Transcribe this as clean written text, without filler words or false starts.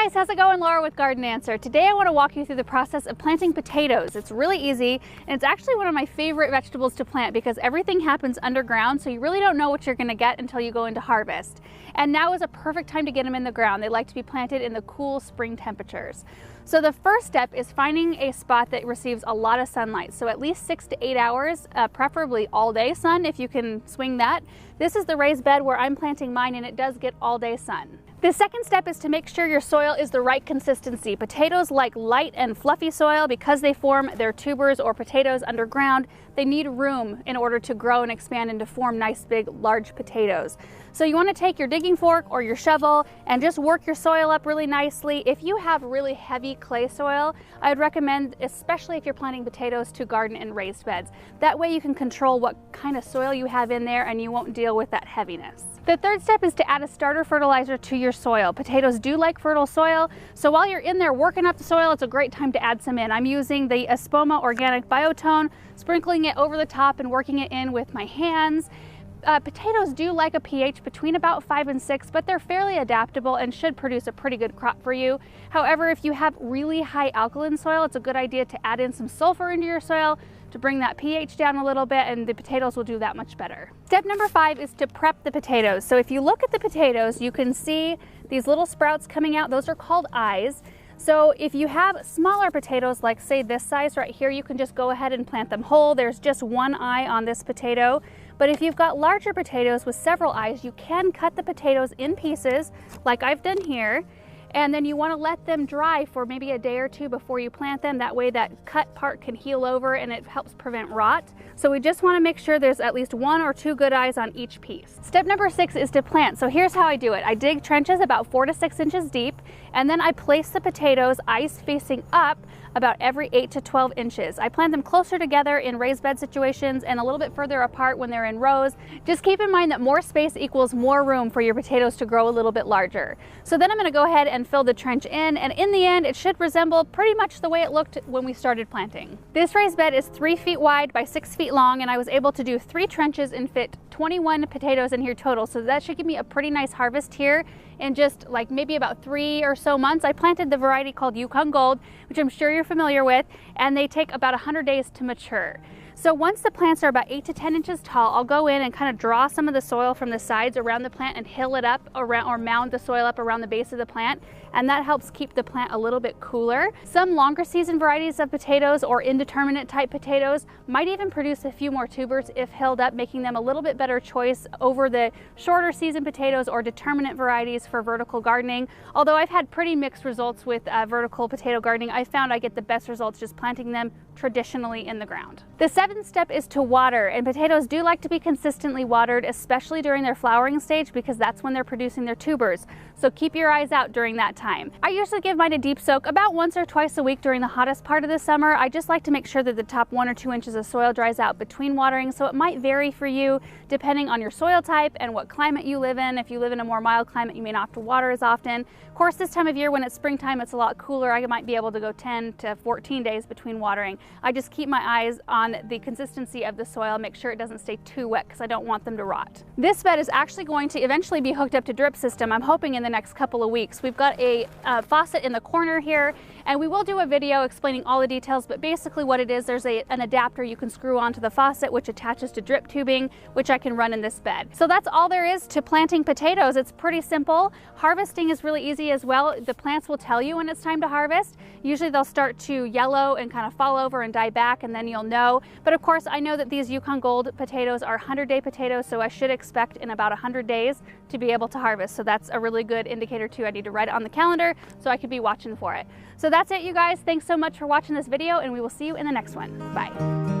guys, how's it going? Laura with Garden Answer. Today I want to walk you through the process of planting potatoes. It's really easy, and it's actually one of my favorite vegetables to plant because everything happens underground, so you really don't know what you're going to get until you go into harvest. And now is a perfect time to get them in the ground. They like to be planted in the cool spring temperatures. So the first step is finding a spot that receives a lot of sunlight, so at least 6 to 8 hours, preferably all day sun if you can swing that. This is the raised bed where I'm planting mine, and it does get all day sun. The second step is to make sure your soil is the right consistency. Potatoes like light and fluffy soil because they form their tubers or potatoes underground. They need room in order to grow and expand and to form nice big large potatoes. So you want to take your digging fork or your shovel and just work your soil up really nicely. If you have really heavy clay soil, I would recommend, especially if you're planting potatoes, to garden in raised beds. That way you can control what kind of soil you have in there and you won't deal with that heaviness. The third step is to add a starter fertilizer to your soil. Potatoes do like fertile soil, so while you're in there working up the soil, it's a great time to add some in. I'm using the Espoma Organic Biotone, sprinkling it over the top and working it in with my hands. Potatoes do like a pH between about 5 and 6, but they're fairly adaptable and should produce a pretty good crop for you. However, if you have really high alkaline soil, it's a good idea to add in some sulfur into your soil to bring that pH down a little bit, and the potatoes will do that much better. Step number 5 is to prep the potatoes. So if you look at the potatoes, you can see these little sprouts coming out. Those are called eyes. So if you have smaller potatoes, like say this size right here, you can just go ahead and plant them whole. There's just one eye on this potato. But if you've got larger potatoes with several eyes, you can cut the potatoes in pieces like I've done here. And then you want to let them dry for maybe a day or two before you plant them. That way that cut part can heal over and it helps prevent rot. So we just want to make sure there's at least 1 or 2 good eyes on each piece. Step number 6 is to plant. So here's how I do it. I dig trenches about 4 to 6 inches deep, and then I place the potatoes eyes facing up about every 8 to 12 inches. I plant them closer together in raised bed situations and a little bit further apart when they're in rows. Just keep in mind that more space equals more room for your potatoes to grow a little bit larger. So then I'm going to go ahead and fill the trench in, and in the end it should resemble pretty much the way it looked when we started planting. This raised bed is 3 feet wide by 6 feet long, and I was able to do 3 trenches and fit 21 potatoes in here total. So that should give me a pretty nice harvest here in just like maybe about 3 or so months. I planted the variety called Yukon Gold, which I'm sure you're familiar with, and they take about 100 days to mature. So once the plants are about 8 to 10 inches tall, I'll go in and kind of draw some of the soil from the sides around the plant and hill it up around, or mound the soil up around the base of the plant, and that helps keep the plant a little bit cooler. Some longer season varieties of potatoes or indeterminate type potatoes might even produce a few more tubers if hilled up, making them a little bit better choice over the shorter season potatoes or determinate varieties for vertical gardening. Although I've had pretty mixed results with vertical potato gardening, I found I get the best results just planting them traditionally in the ground. The 7th step is to water, and potatoes do like to be consistently watered, especially during their flowering stage because that's when they're producing their tubers. So keep your eyes out during that time. I usually give mine a deep soak about once or twice a week during the hottest part of the summer. I just like to make sure that the top 1 or 2 inches of soil dries out between watering, so it might vary for you depending on your soil type and what climate you live in. If you live in a more mild climate, you may not have to water as often. Of course, this time of year when it's springtime, it's a lot cooler. I might be able to go 10 to 14 days between watering. I just keep my eyes on the consistency of the soil, make sure it doesn't stay too wet because I don't want them to rot. This bed is actually going to eventually be hooked up to drip system, I'm hoping in the next couple of weeks. We've got a faucet in the corner here, and we will do a video explaining all the details, but basically what it is, there's an adapter you can screw onto the faucet which attaches to drip tubing, which I can run in this bed. So that's all there is to planting potatoes. It's pretty simple. Harvesting is really easy as well. The plants will tell you when it's time to harvest. Usually they'll start to yellow and kind of fall over and die back, and then you'll know. But of course, I know that these Yukon Gold potatoes are 100-day potatoes, so I should expect in about 100 days to be able to harvest. So that's a really good indicator too. I need to write it on the calendar so I could be watching for it. So that's it, you guys. Thanks so much for watching this video, and we will see you in the next one. Bye.